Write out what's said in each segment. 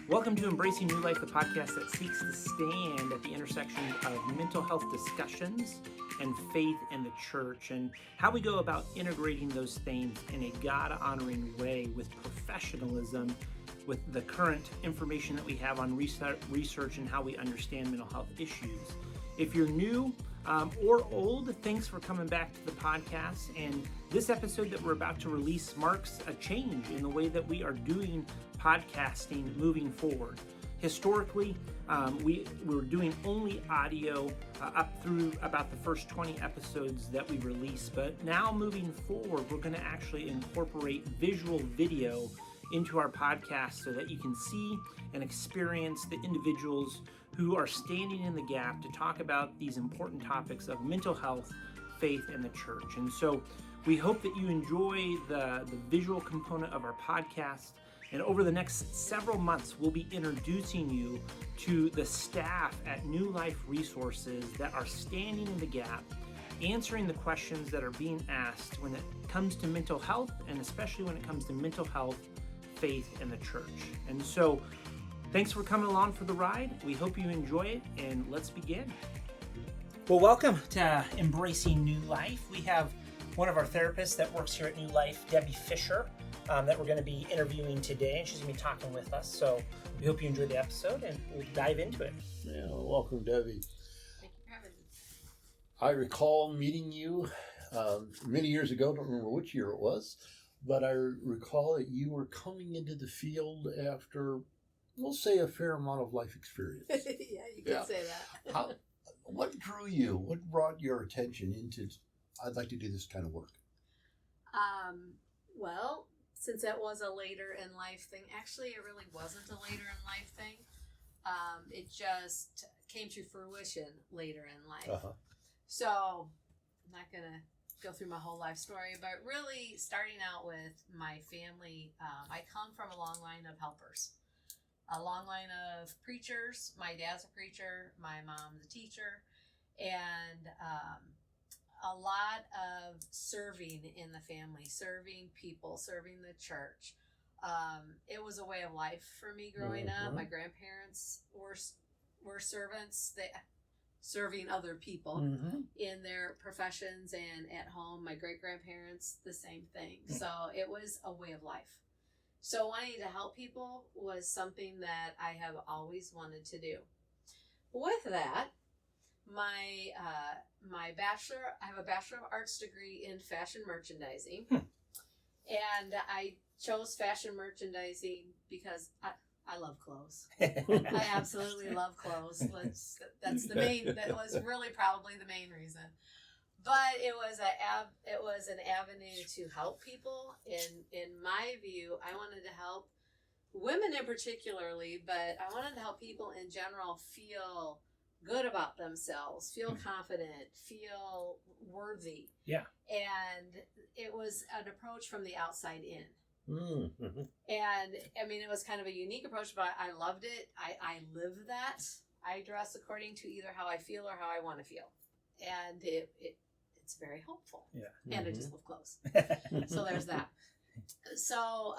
Welcome to Embracing New Life, the podcast that seeks to stand at the intersection of mental health discussions and faith in the church, and how we go about integrating those things in a God-honoring way with professionalism, with the current information that we have on research and how we understand mental health issues. If you're new or old, thanks for coming back to the podcast. And this episode that we're about to release marks a change in the way that we are doing podcasting moving forward. Historically, we were doing only audio up through about the first 20 episodes that we released. But now moving forward, we're going to actually incorporate visual video into our podcast so that you can see and experience the individuals who are standing in the gap to talk about these important topics of mental health, faith, and the church. And so we hope that you enjoy the visual component of our podcast. And over the next several months, we'll be introducing you to the staff at New Life Resources that are standing in the gap, answering the questions that are being asked when it comes to mental health, and especially when it comes to mental health, faith, and the church. And so thanks for coming along for the ride. We hope you enjoy it, and let's begin. Well, welcome to Embracing New Life. We have one of our therapists that works here at New Life, Debbie Fisher, that we're going to be interviewing today, and she's going to be talking with us. So we hope you enjoy the episode, and we'll dive into it. Yeah, welcome, Debbie. Thank you for having me. I recall meeting you many years ago. Don't remember which year it was, but I recall that you were coming into the field after, we'll say, a fair amount of life experience. Yeah, you can say that. What drew you? What brought your attention into, I'd like to do this kind of work? Well, since that was a later in life thing, actually it really wasn't a later in life thing. It just came to fruition later in life. Uh-huh. So I'm not going to go through my whole life story, but really starting out with my family, I come from a long line of helpers. A long line of preachers. My dad's a preacher, my mom's a teacher, and a lot of serving in the family, serving people, serving the church. It was a way of life for me growing up. My grandparents were servants, serving other people in their professions and at home. My great-grandparents, the same thing. So it was a way of life. So wanting to help people was something that I have always wanted to do. With that, my bachelor, I have a Bachelor of Arts degree in fashion merchandising. And I chose fashion merchandising because I love clothes. I absolutely love clothes. That was really probably the main reason. But it was an avenue to help people. In my view, I wanted to help women in particularly, but I wanted to help people in general feel good about themselves, feel confident, feel worthy. Yeah. And it was an approach from the outside in. Mm-hmm. And I mean, it was kind of a unique approach, but I loved it. I live that. I dress according to either how I feel or how I want to feel. And it's very helpful. Yeah. And I just love clothes. So there's that. So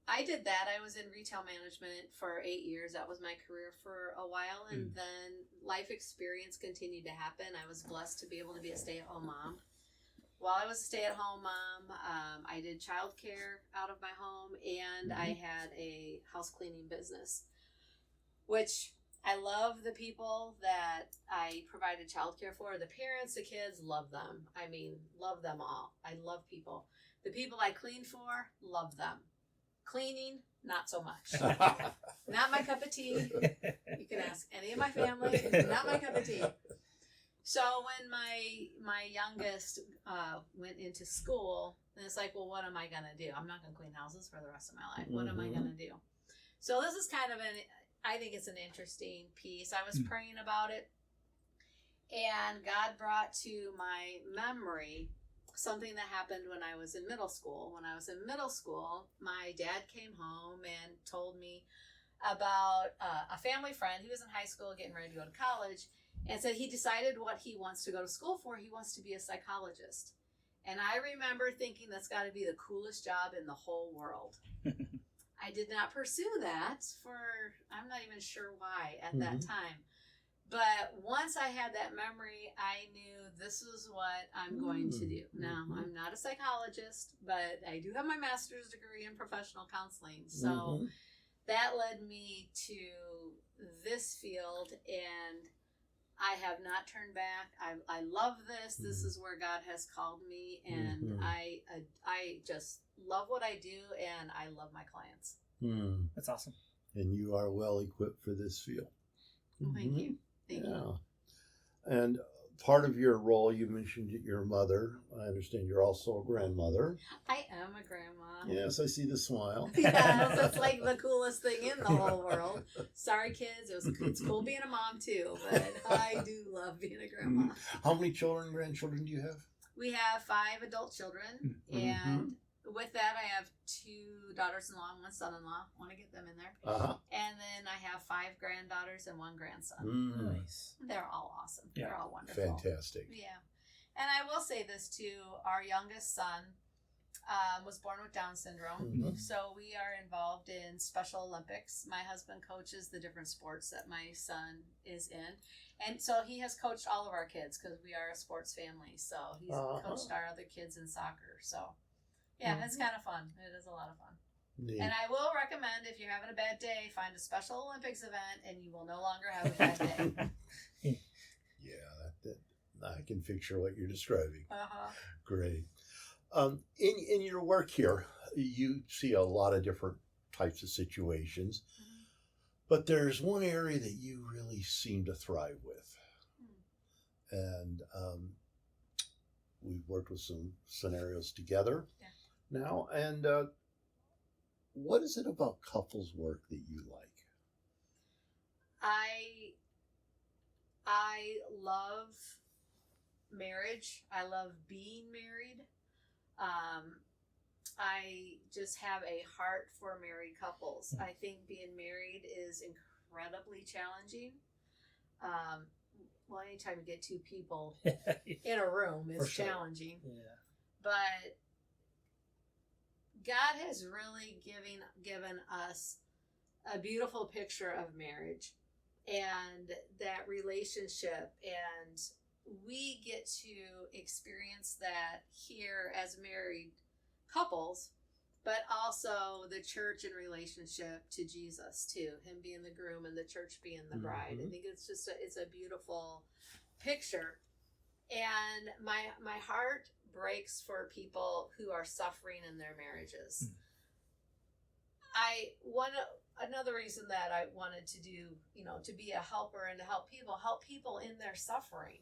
I did that. I was in retail management for 8 years. That was my career for a while. And then life experience continued to happen. I was blessed to be able to be a stay-at-home mom. While I was a stay-at-home mom, I did childcare out of my home, and I had a house cleaning business, which I love the people that I provided childcare for. The parents, the kids, love them. I mean, love them all. I love people. The people I cleaned for, love them. Cleaning, not so much. Not my cup of tea. You can ask any of my family. Not my cup of tea. So when my youngest went into school, then it's like, well, what am I going to do? I'm not going to clean houses for the rest of my life. What am I going to do? So this is kind of I think it's an interesting piece. I was praying about it, and God brought to my memory something that happened when I was in middle school. When I was in middle school, my dad came home and told me about a family friend. He was in high school getting ready to go to college, and said he decided what he wants to go to school for. He wants to be a psychologist. And I remember thinking that's got to be the coolest job in the whole world. I did not pursue that for, I'm not even sure why at that time. But once I had that memory, I knew this is what I'm going to do. Now, I'm not a psychologist, but I do have my master's degree in professional counseling. So that led me to this field, and I have not turned back. I love this. This is where God has called me, and I just love what I do, and I love my clients. That's awesome. And you are well equipped for this field. Thank you. Thank you. And part of your role, you mentioned your mother. I understand you're also a grandmother. I am a grandma. Yes, I see the smile. Yes, that's like the coolest thing in the whole world. Sorry, kids. It's cool being a mom too, but I do love being a grandma. How many children, grandchildren do you have? We have 5 adult children, and with that, I have 2 daughters-in-law and 1 son-in-law. Want to get them in there. And then I have 5 granddaughters and 1 grandson. Nice. They're all awesome. Yeah. They're all wonderful. Fantastic. Yeah. And I will say this too. Our youngest son was born with Down syndrome. So we are involved in Special Olympics. My husband coaches the different sports that my son is in. And so he has coached all of our kids because we are a sports family. So he's coached our other kids in soccer. So yeah, it's kind of fun. It is a lot of fun. Neat. And I will recommend, if you're having a bad day, find a Special Olympics event and you will no longer have a bad day. Yeah, that I can picture what you're describing. Great. In your work here, you see a lot of different types of situations, but there's one area that you really seem to thrive with. And we've worked with some scenarios together now. And what is it about couples work that you like? I love marriage. I love being married. I just have a heart for married couples. I think being married is incredibly challenging. Well, anytime you get 2 people in a room, it's challenging. Yeah. But God has really given us a beautiful picture of marriage and that relationship, and we get to experience that here as married couples, but also the church in relationship to Jesus too, him being the groom and the church being the bride. I think it's just it's a beautiful picture, and my heart breaks for people who are suffering in their marriages. Another reason that I wanted to do, to be a helper and to help people in their suffering.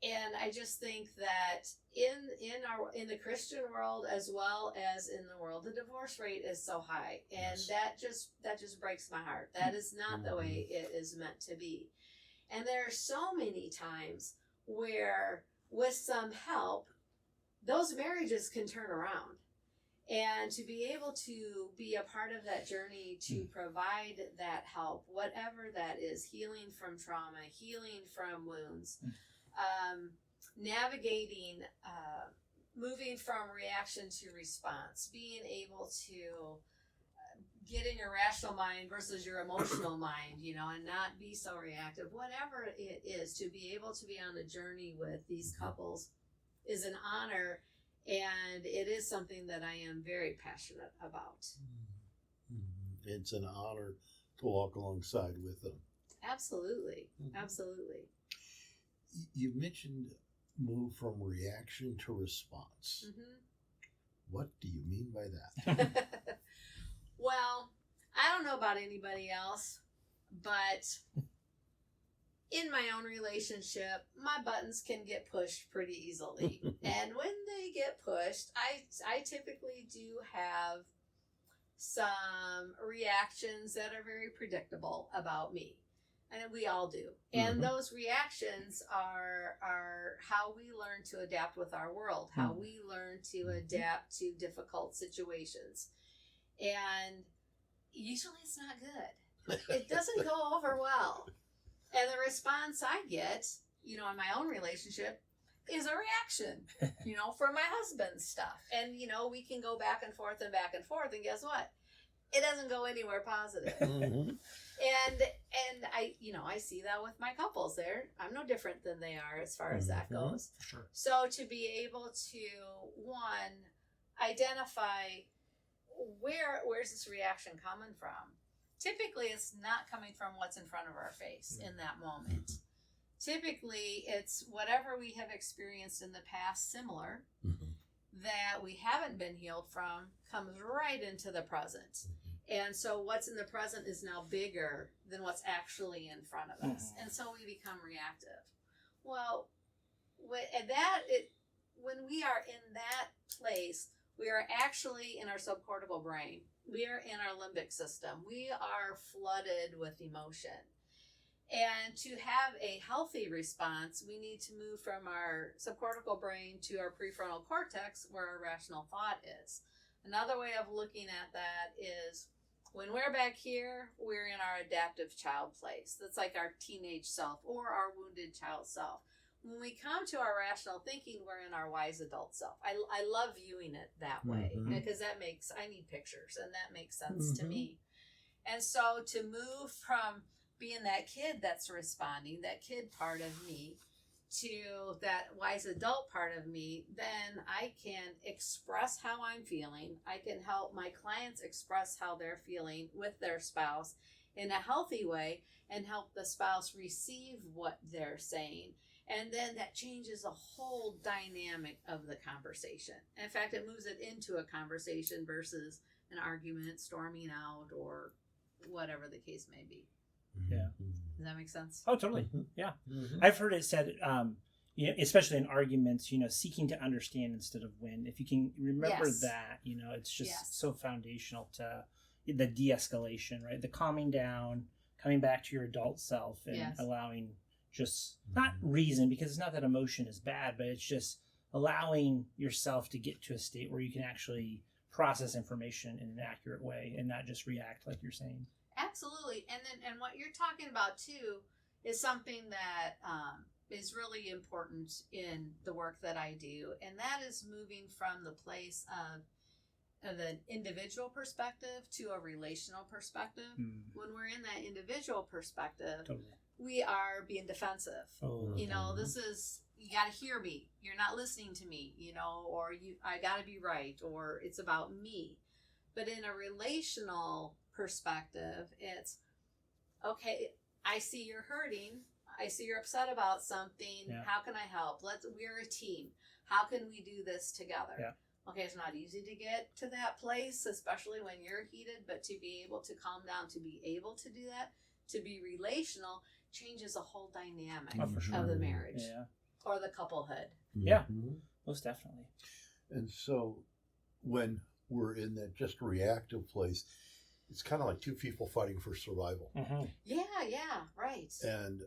And I just think that in the Christian world as well as in the world, the divorce rate is so high, and that just breaks my heart. That is not the way it is meant to be. And there are so many times where, with some help, those marriages can turn around. And to be able to be a part of that journey, to provide that help, whatever that is, healing from trauma, healing from wounds, navigating, moving from reaction to response, being able to get in your rational mind versus your emotional mind, and not be so reactive. Whatever it is, to be able to be on a journey with these couples is an honor, and it is something that I am very passionate about. It's an honor to walk alongside with them. Absolutely. Absolutely. You mentioned move from reaction to response. What do you mean by that? Well, I don't know about anybody else, but in my own relationship, my buttons can get pushed pretty easily. And when they get pushed, I typically do have some reactions that are very predictable about me. And we all do. And those reactions are how we learn to adapt with our world, how we learn to adapt to difficult situations. And usually it's not good. It doesn't go over well. And the response I get, in my own relationship, is a reaction, from my husband's stuff. And, we can go back and forth. And guess what? It doesn't go anywhere positive. Mm-hmm. And I see that with my couples there. I'm no different than they are as far as that goes. Sure. So to be able to, one, identify where's this reaction coming from? Typically, it's not coming from what's in front of our face in that moment. Typically, it's whatever we have experienced in the past similar that we haven't been healed from comes right into the present. And so what's in the present is now bigger than what's actually in front of us. And so we become reactive. Well, when we are in that place, we are actually in our subcortical brain. We are in our limbic system. We are flooded with emotion. And to have a healthy response, we need to move from our subcortical brain to our prefrontal cortex, where our rational thought is. Another way of looking at that is when we're back here, we're in our adaptive child place. That's like our teenage self or our wounded child self. When we come to our rational thinking, we're in our wise adult self. I love viewing it that way because I need pictures, and that makes sense to me. And so to move from being that kid that's responding, that kid part of me, to that wise adult part of me, then I can express how I'm feeling. I can help my clients express how they're feeling with their spouse in a healthy way and help the spouse receive what they're saying. And then that changes the whole dynamic of the conversation. In fact, it moves it into a conversation versus an argument, storming out, or whatever the case may be. Yeah. Does that make sense? Oh, totally. Yeah. I've heard it said, especially in arguments, seeking to understand instead of win. If you can remember that, it's just so foundational to the de-escalation, right? The calming down, coming back to your adult self, and allowing just not reason, because it's not that emotion is bad, but it's just allowing yourself to get to a state where you can actually process information in an accurate way and not just react like you're saying. Absolutely. And what you're talking about too is something that is really important in the work that I do, and that is moving from the place of an individual perspective to a relational perspective. When we're in that individual perspective, we are being defensive. This is, you got to hear me. You're not listening to me, or I got to be right, or it's about me. But in a relational perspective, it's okay, I see you're hurting. I see you're upset about something. Yeah. How can I help? We're a team. How can we do this together? Yeah. Okay, it's not easy to get to that place, especially when you're heated, but to be able to calm down, to be able to do that, to be relational, changes the whole dynamic of the marriage or the couplehood. Yeah, most definitely. And so when we're in that just reactive place, it's kind of like two people fighting for survival. Yeah, right. And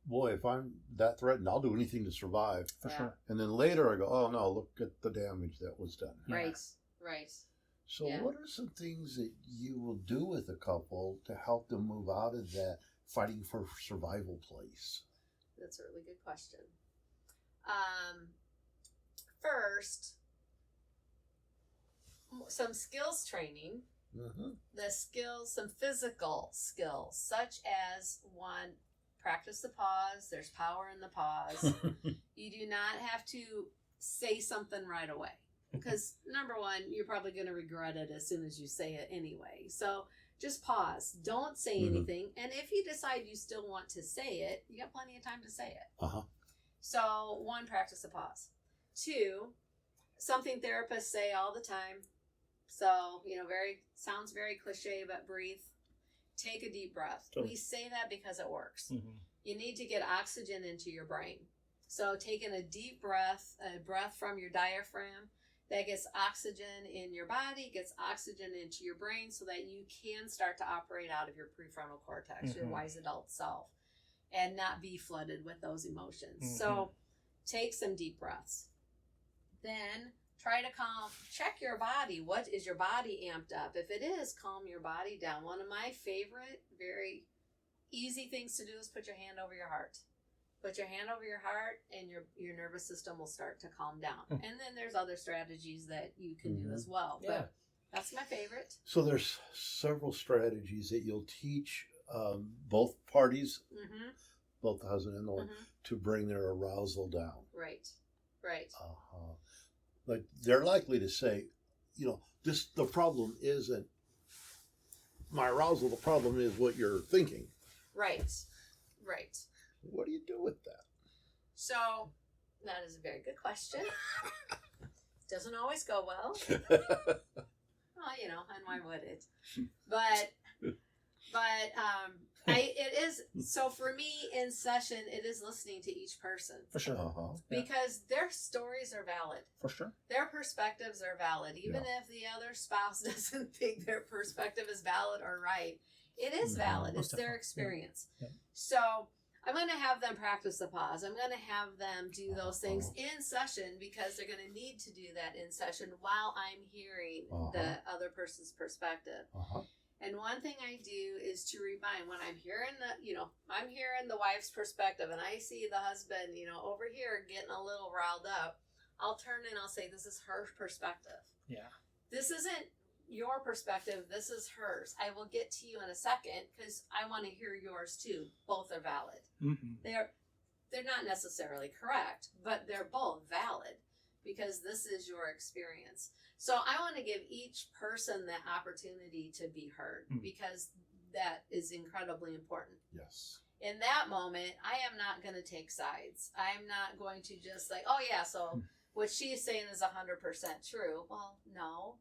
boy, if I'm that threatened, I'll do anything to survive. For sure. And then later I go, oh no, look at the damage that was done. Right. So what are some things that you will do with a couple to help them move out of that fighting for survival place? That's a really good question. First, some skills training. Some physical skills, such as one, practice the pause. There's power in the pause. You do not have to say something right away, because number one, you're probably going to regret it as soon as you say it anyway. So just pause. Don't say anything. And if you decide you still want to say it, you got plenty of time to say it. So one, practice the pause. Two, something therapists say all the time. So, sounds very cliche, but breathe. Take a deep breath. We say that because it works. You need to get oxygen into your brain. So taking a deep breath, a breath from your diaphragm, that gets oxygen in your body, gets oxygen into your brain so that you can start to operate out of your prefrontal cortex, your wise adult self, and not be flooded with those emotions. So take some deep breaths. Then try to check your body. What is your body amped up? If it is, calm your body down. One of my favorite, very easy things to do is put your hand over your heart. put your hand over your heart, and your nervous system will start to calm down. And then there's other strategies that you can do as well. Yeah. But that's my favorite. So there's several strategies that you'll teach both parties, Mm-hmm. both the husband and the wife, to bring their arousal down. Right. But they're likely to say, the problem isn't my arousal. The problem is what you're thinking. Right. What do you do with that? So that is a very good question. Doesn't always go well. Well, and why would it? But it is, so for me in session, it is listening to each person. For sure. Because their stories are valid. For sure. Their perspectives are valid. Even if the other spouse doesn't think their perspective is valid or right, it is valid. It's their experience. Yeah. So I'm going to have them practice the pause. I'm going to have them do those things in session, because they're going to need to do that in session while I'm hearing the other person's perspective. And one thing I do is to remind, when I'm hearing I'm hearing the wife's perspective, and I see the husband, over here getting a little riled up, I'll turn and I'll say, this is her perspective. Yeah. This isn't your perspective. This is hers. I will get to you in a second, because I want to hear yours too. Both are valid. Mm-hmm. They're not necessarily correct, but they're both valid, because this is your experience. So I want to give each person the opportunity to be heard, because that is incredibly important. Yes. In that moment, I am not going to take sides. I'm not going to just like, oh yeah, so what she's saying is 100% true. Well, no,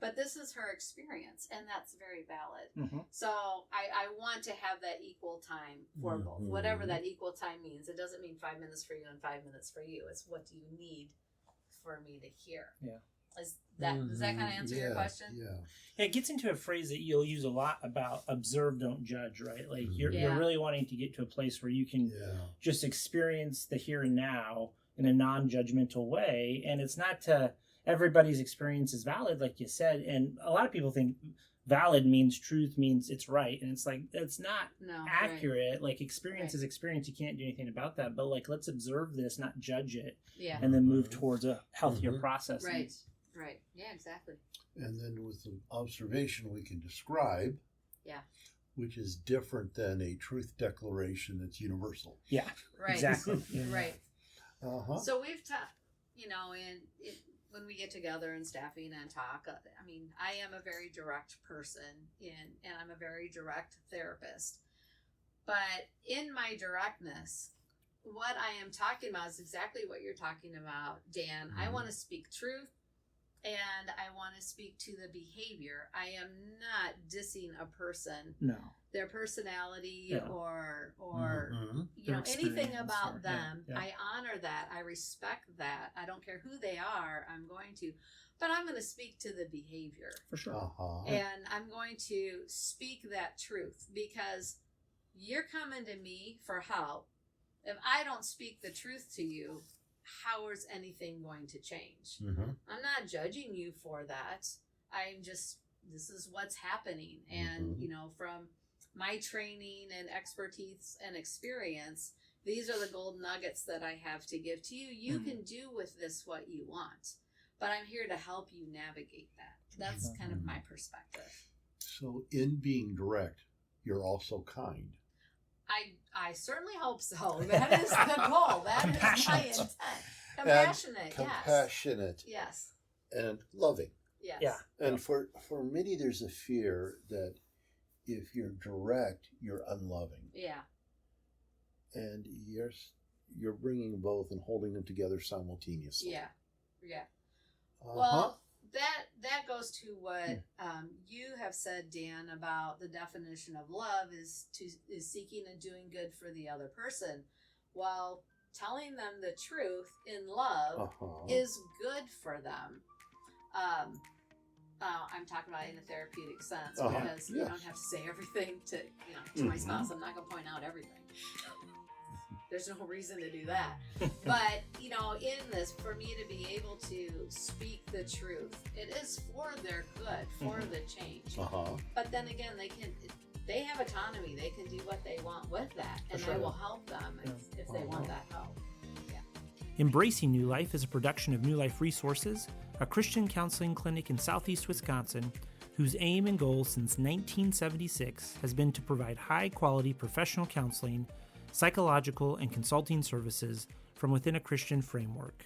but this is her experience, and that's very valid. Mm-hmm. So I want to have that equal time for both, whatever that equal time means. It doesn't mean 5 minutes for you and 5 minutes for you. It's what do you need for me to hear? Yeah. Does that kind of answer your question? Yeah. It gets into a phrase that you'll use a lot about observe, don't judge, right? Like you're really wanting to get to a place where you can just experience the here and now in a non-judgmental way. And it's not to everybody's experience is valid, like you said. And a lot of people think valid means truth, means it's right. And it's like, it's not accurate. Right. Like experience is experience. You can't do anything about that. But like, let's observe this, not judge it. Yeah. And then move towards a healthier process. Right. Right. Yeah, exactly. And then with the observation we can describe. Yeah. Which is different than a truth declaration that's universal. Yeah. Right. Exactly. Right. So we've talked, when we get together in staffing and talk, I mean, I am a very direct person and I'm a very direct therapist. But in my directness, what I am talking about is exactly what you're talking about, Dan. I want to speak truth. And I want to speak to the behavior. I am not dissing a person, their personality or anything about them. Yeah. I honor that. I respect that. I don't care who they are. I'm going to, but I'm going to speak to the behavior for sure. And I'm going to speak that truth, because you're coming to me for help. If I don't speak the truth to you, how is anything going to change? I'm not judging you for that. I'm just, this is what's happening. And, from my training and expertise and experience, these are the gold nuggets that I have to give to you. You can do with this what you want, but I'm here to help you navigate that. That's kind of my perspective. So in being direct, you're also kind. I certainly hope so. That is the goal. That is my intent. Compassionate, yes. And loving. Yes. Yeah. And for many, there's a fear that if you're direct, you're unloving. Yeah. And you're bringing both and holding them together simultaneously. Yeah. Yeah. Well, that goes to what you have said, Dan, about the definition of love is seeking and doing good for the other person, while telling them the truth in love is good for them. I'm talking about it in a therapeutic sense, because you don't have to say everything to my spouse. I'm not going to point out everything. There's no reason to do that. But, in this, for me to be able to speak the truth, it is for their good, for the change. But then again, they have autonomy. They can do what they want with that, and sure. I will help them if they want that help. Embracing New Life is a production of New Life Resources, a Christian counseling clinic in southeast Wisconsin, whose aim and goal since 1976 has been to provide high-quality professional counseling, psychological, and consulting services from within a Christian framework.